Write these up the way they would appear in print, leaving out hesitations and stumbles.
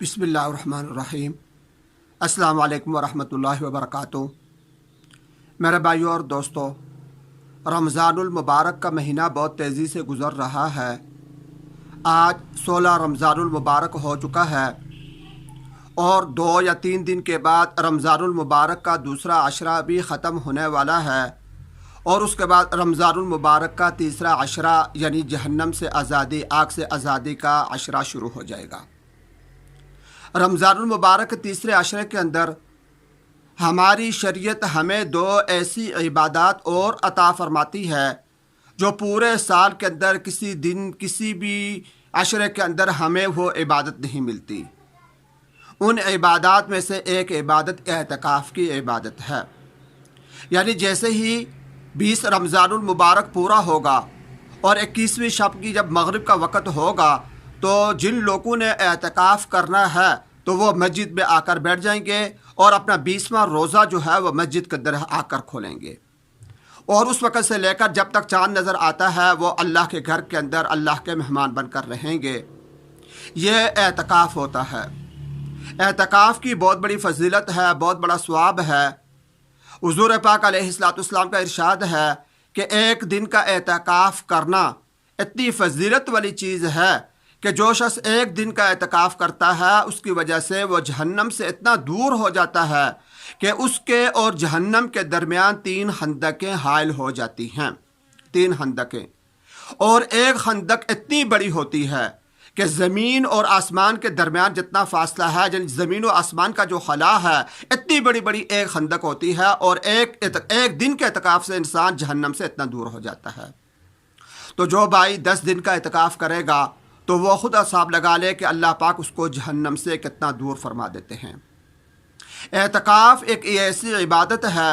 बिस्मिल्लाहिर्रहमानिर्रहीम। अस्सलाम वालेकुम वरहमतुल्लाहि वबरकातुहू। मेरे भाइयों और दोस्तों, रमज़ानुल मुबारक का महीना बहुत तेज़ी से गुज़र रहा है। आज 16 रमज़ानुल मुबारक हो चुका है और 2 या 3 दिन के बाद रमज़ानुल मुबारक का दूसरा अशरा भी ख़त्म होने वाला है और उसके बाद रमज़ानुल मुबारक का तीसरा अशरा यानी जहन्नम से आज़ादी, आग से आज़ादी का अशरा शुरू हो जाएगा। रमज़ानुल मुबारक के तीसरे अशरे के अंदर हमारी शरीयत हमें 2 ऐसी इबादत और अता फरमाती है जो पूरे साल के अंदर किसी दिन किसी भी अशरे के अंदर हमें वो इबादत नहीं मिलती। उन इबादत में से एक इबादत एहतिकाफ़ की इबादत है। यानी जैसे ही 20 रमज़ानुल मुबारक पूरा होगा और 21वीं शब की जब मगरिब का वक़्त होगा तो जिन लोगों ने एहतिकाफ़ करना है तो वो मस्जिद में आकर बैठ जाएंगे और अपना 20वां रोज़ा जो है वो मस्जिद के अंदर आकर खोलेंगे और उस वक़्त से लेकर जब तक चाँद नज़र आता है वो अल्लाह के घर के अंदर अल्लाह के मेहमान बनकर रहेंगे। ये एहतिकाफ़ होता है। एहतिकाफ़ की बहुत बड़ी फजीलत है, बहुत बड़ा सवाब है। हुज़ूर पाक अलैहिस्सलाम का इरशाद है कि एक दिन का एहतिकाफ़ करना इतनी फजीलत वाली चीज़ है कि जो शख्स एक दिन का एहतिकाफ़ करता है उसकी वजह से वो जहन्नम से इतना दूर हो जाता है कि उसके और जहन्नम के दरमियान 3 खंदकें हायल हो जाती हैं। 3 खंदकें, और एक खंदक इतनी बड़ी होती है कि ज़मीन और आसमान के दरमियान जितना फासला है, ज़मीन और आसमान का जो खला है, इतनी बड़ी बड़ी एक खंदक होती है और एक दिन के एहतिकाफ़ से इंसान जहन्नम से इतना दूर हो जाता है। तो जो भाई 10 दिन का एहतिकाफ़ करेगा तो वो खुद हिसाब लगा ले कि अल्लाह पाक उसको जहन्नम से कितना दूर फरमा देते हैं। एहतिकाफ़ एक ऐसी इबादत है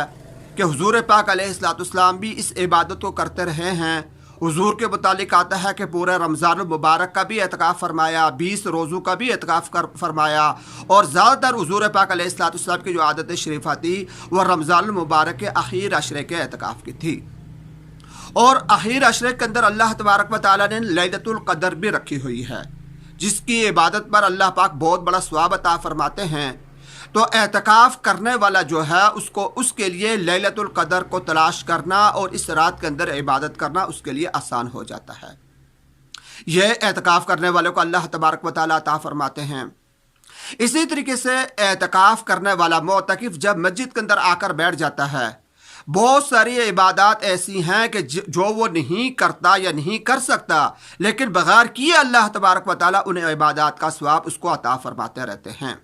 कि हुज़ूर पाक अलैहिस्सलाम भी इस इबादत को करते रहे हैं। हुज़ूर के मुतालिक आता है कि पूरे रमज़ानुल मुबारक का भी एहतिकाफ़ फरमाया, 20 रोज़ों का भी एहतिकाफ़ फरमाया और ज़्यादातर हुज़ूर पाक अलैहिस्सलाम की जो आदत शरीफ़ा थी वह रमज़ानुल मुबारक के आखिर अशरे के एहतिकाफ़ की थी। और आखिर अशरे के अंदर अल्लाह तबारक व तआला ने लैलतुल क़द्र भी रखी हुई है जिसकी इबादत पर अल्लाह पाक बहुत बड़ा सवाब अता फरमाते हैं। तो एहतिकाफ़ करने वाला जो है उसके लिए लैलतुल क़द्र को तलाश करना और इस रात के अंदर इबादत करना उसके लिए आसान हो जाता है। यह एहतिकाफ़ करने वाले को अल्लाह तबारक व तआला अता फरमाते हैं। इसी तरीके से एहतिकाफ़ करने वाला मोअतकिफ़ जब मस्जिद के अंदर आकर बैठ जाता है, बहुत सारी इबादत ऐसी हैं कि जो वो नहीं करता या नहीं कर सकता, लेकिन बगैर किए अल्लाह तबारक व तआला उन इबादत का सवाब उसको अता फरमाते रहते हैं।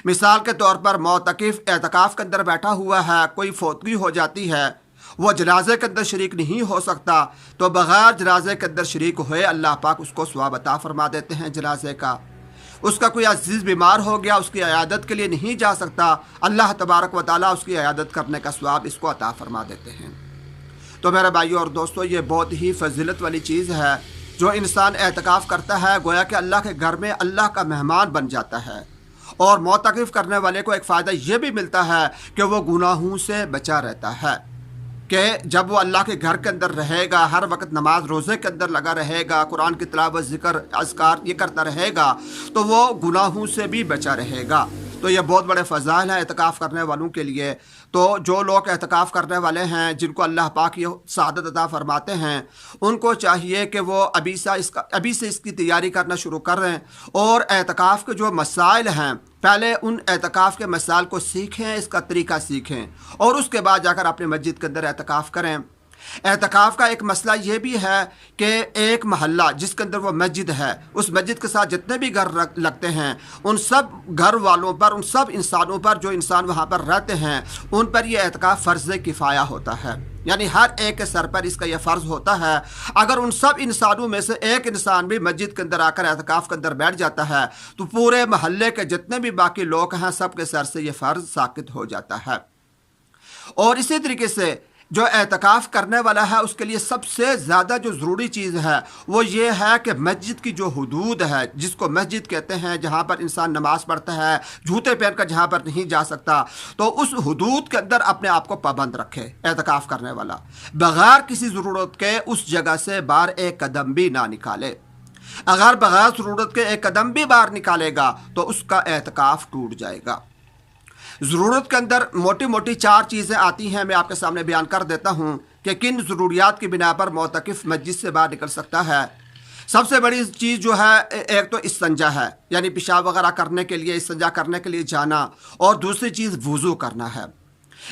मिसाल के तौर पर मोअतकिफ़ एहतिकाफ़ के अंदर बैठा हुआ है, कोई फौतगी हो जाती है, वह जनाजे के अंदर शरीक नहीं हो सकता, तो बगैर जनाजे के अंदर शरीक हुए अल्लाह पाक उसको सवाब अता फरमा देते हैं जनाजे का। उसका कोई अजीज़ बीमार हो गया, उसकी इयादत के लिए नहीं जा सकता, अल्लाह तबारक व तआला उसकी इयादत करने का सवाब इसको अता फरमा देते हैं। तो मेरे भाइयों और दोस्तों, ये बहुत ही फजीलत वाली चीज़ है। जो इंसान एहतिकाफ़ करता है गोया कि अल्लाह के घर में अल्लाह का मेहमान बन जाता है। और मोअतकिफ़ करने वाले को एक फ़ायदा ये भी मिलता है कि वो गुनाहों से बचा रहता है कि जब वो अल्लाह के घर के अंदर रहेगा, हर वक्त नमाज रोज़े के अंदर लगा रहेगा, कुरान की तिलावत, ज़िक्र, अज़कार ये करता रहेगा, तो वो गुनाहों से भी बचा रहेगा। तो ये बहुत बड़े फ़ज़ाइल हैं एहतिकाफ़ करने वालों के लिए। तो जो लोग एहतिकाफ़ करने वाले हैं, जिनको अल्लाह पाक ये सआदत अता फरमाते हैं, उनको चाहिए कि वो अभी से इसकी तैयारी करना शुरू करें और एहतिकाफ़ के जो मसाइल हैं पहले उन एहतिकाफ़ के मसाइल को सीखें, इसका तरीका सीखें और उसके बाद जाकर अपने मस्जिद के अंदर एहतिकाफ़ करें। एहतिकाफ़ का एक मसला ये भी है कि एक महल्ला जिसके अंदर वो मस्जिद है, उस मस्जिद के साथ जितने भी घर लगते हैं, उन सब घर वालों पर, उन सब इंसानों पर, जो इंसान वहाँ पर रहते हैं, उन पर यह एहतिकाफ़ फ़र्ज़ किफ़ाया होता है। यानी हर एक के सर पर इसका यह फ़र्ज़ होता है। अगर उन सब इंसानों में से एक इंसान भी मस्जिद के अंदर आकर एहतिकाफ़ के अंदर बैठ जाता है तो पूरे महल्ले के जितने भी बाकी लोग हैं सब के सर से यह फ़र्ज़ साक़ित हो जाता है। और इसी तरीके से जो एहतिकाफ़ करने वाला है उसके लिए सबसे ज़्यादा जो ज़रूरी चीज़ है वो ये है कि मस्जिद की जो हुदूद है, जिसको मस्जिद कहते हैं, जहाँ पर इंसान नमाज़ पढ़ता है, जूते पहनकर जहाँ पर नहीं जा सकता, तो उस हुदूद के अंदर अपने आप को पाबंद रखे एहतिकाफ़ करने वाला, बग़ैर किसी ज़रूरत के उस जगह से बाहर एक कदम भी ना निकाले। اگر بغیر ضرورت کے ایک قدم بھی باہر نکالے گا تو اس کا اعتکاف ٹوٹ جائے گا۔ ضرورت کے اندر موٹی موٹی 4 چیزیں آتی ہیں، میں آپ کے سامنے بیان کر دیتا ہوں کہ کن ضروریات کی بنا پر معتکف مسجد سے باہر نکل سکتا ہے۔ سب سے بڑی چیز جو ہے ایک تو استنجا ہے، یعنی پیشاب وغیرہ کرنے کے لیے، استنجا کرنے کے لیے جانا، اور دوسری چیز وضو کرنا ہے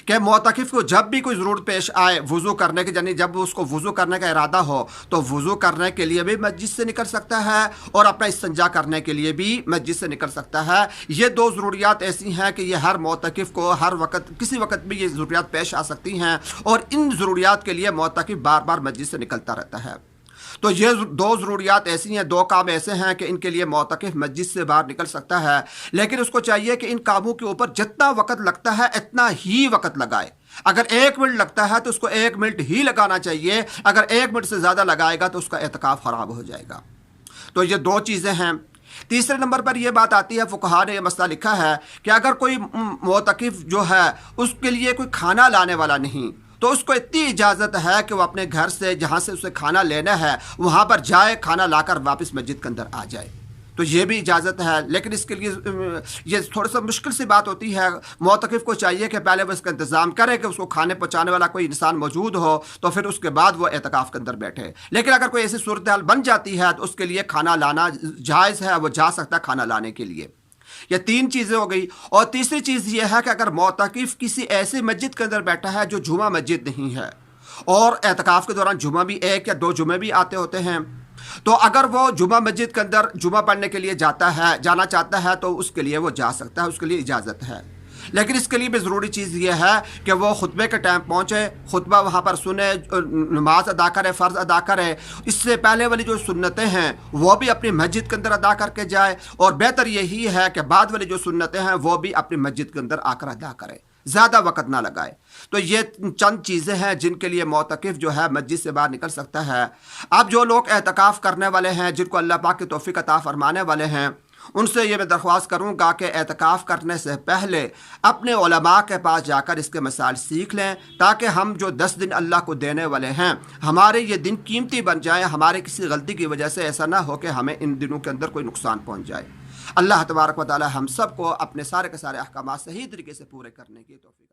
کہ معتکف کو جب بھی کوئی ضرورت پیش آئے وضو کرنے کی، یعنی جب اس کو وضو کرنے کا ارادہ ہو تو وضو کرنے کے لیے بھی مسجد سے نکل سکتا ہے اور اپنا استنجا کرنے کے لیے بھی مسجد سے نکل سکتا ہے۔ یہ 2 ضروریات ایسی ہیں کہ یہ ہر معتکف کو ہر وقت کسی وقت بھی یہ ضروریات پیش آ سکتی ہیں، اور ان ضروریات کے لیے معتکف بار بار مسجد سے نکلتا رہتا ہے۔ تو یہ 2 ضروریات ایسی ہیں، 2 کام ایسے ہیں کہ ان کے لیے معتکف مسجد سے باہر نکل سکتا ہے، لیکن اس کو چاہیے کہ ان کاموں کے اوپر جتنا وقت لگتا ہے اتنا ہی وقت لگائے۔ اگر 1 منٹ لگتا ہے تو اس کو 1 منٹ ہی لگانا چاہیے، اگر 1 منٹ سے زیادہ لگائے گا تو اس کا اعتکاف خراب ہو جائے گا۔ تو یہ 2 چیزیں ہیں۔ تیسرے نمبر پر یہ بات آتی ہے، فقہاء نے یہ مسئلہ لکھا ہے کہ اگر کوئی معتکف جو ہے اس کے لیے کوئی کھانا لانے والا نہیں تو اس کو اتنی اجازت ہے کہ وہ اپنے گھر سے جہاں سے اسے کھانا لینا ہے وہاں پر جائے، کھانا لا کر واپس مسجد کے اندر آ جائے، تو یہ بھی اجازت ہے۔ لیکن اس کے لیے یہ تھوڑا سا مشکل سی بات ہوتی ہے، معتکف کو چاہیے کہ پہلے وہ اس کا انتظام کرے کہ اس کو کھانے پہنچانے والا کوئی انسان موجود ہو، تو پھر اس کے بعد وہ اعتکاف کے اندر بیٹھے۔ لیکن اگر کوئی ایسی صورتحال بن جاتی ہے تو اس کے لیے کھانا لانا جائز ہے، وہ جا سکتا ہے کھانا لانے کے لیے۔ یہ 3 چیزیں ہو گئی۔ اور تیسری چیز یہ ہے کہ اگر معتکف کسی ایسی مسجد کے اندر بیٹھا ہے جو جمعہ مسجد نہیں ہے، اور اعتکاف کے دوران جمعہ بھی 1 یا 2 جمعے بھی آتے ہوتے ہیں، تو اگر وہ جمعہ مسجد کے اندر جمعہ پڑھنے کے لیے جانا چاہتا ہے تو اس کے لیے وہ جا سکتا ہے، اس کے لیے اجازت ہے۔ لیکن اس کے لیے بھی ضروری چیز یہ ہے کہ وہ خطبے کے ٹائم پہنچے، خطبہ وہاں پر سنے، نماز ادا کرے، فرض ادا کرے۔ اس سے پہلے والی جو سنتیں ہیں وہ بھی اپنی مسجد کے اندر ادا کر کے جائے، اور بہتر یہی ہے کہ بعد والی جو سنتیں ہیں وہ بھی اپنی مسجد کے اندر آ کر ادا کرے، زیادہ وقت نہ لگائے۔ تو یہ چند چیزیں ہیں جن کے لیے معتکف جو ہے مسجد سے باہر نکل سکتا ہے۔ اب جو لوگ اعتکاف کرنے والے ہیں، جن کو اللہ پاک کی توفیق عطا فرمانے والے ہیں، ان سے یہ میں درخواست کروں گا کہ اعتکاف کرنے سے پہلے اپنے علماء کے پاس جا کر اس کے مسائل سیکھ لیں، تاکہ ہم جو 10 دن اللہ کو دینے والے ہیں ہمارے یہ دن قیمتی بن جائیں، ہمارے کسی غلطی کی وجہ سے ایسا نہ ہو کہ ہمیں ان دنوں کے اندر کوئی نقصان پہنچ جائے۔ اللہ تبارک و تعالی ہم سب کو اپنے سارے کے سارے احکامات صحیح طریقے سے پورے کرنے کی توفیق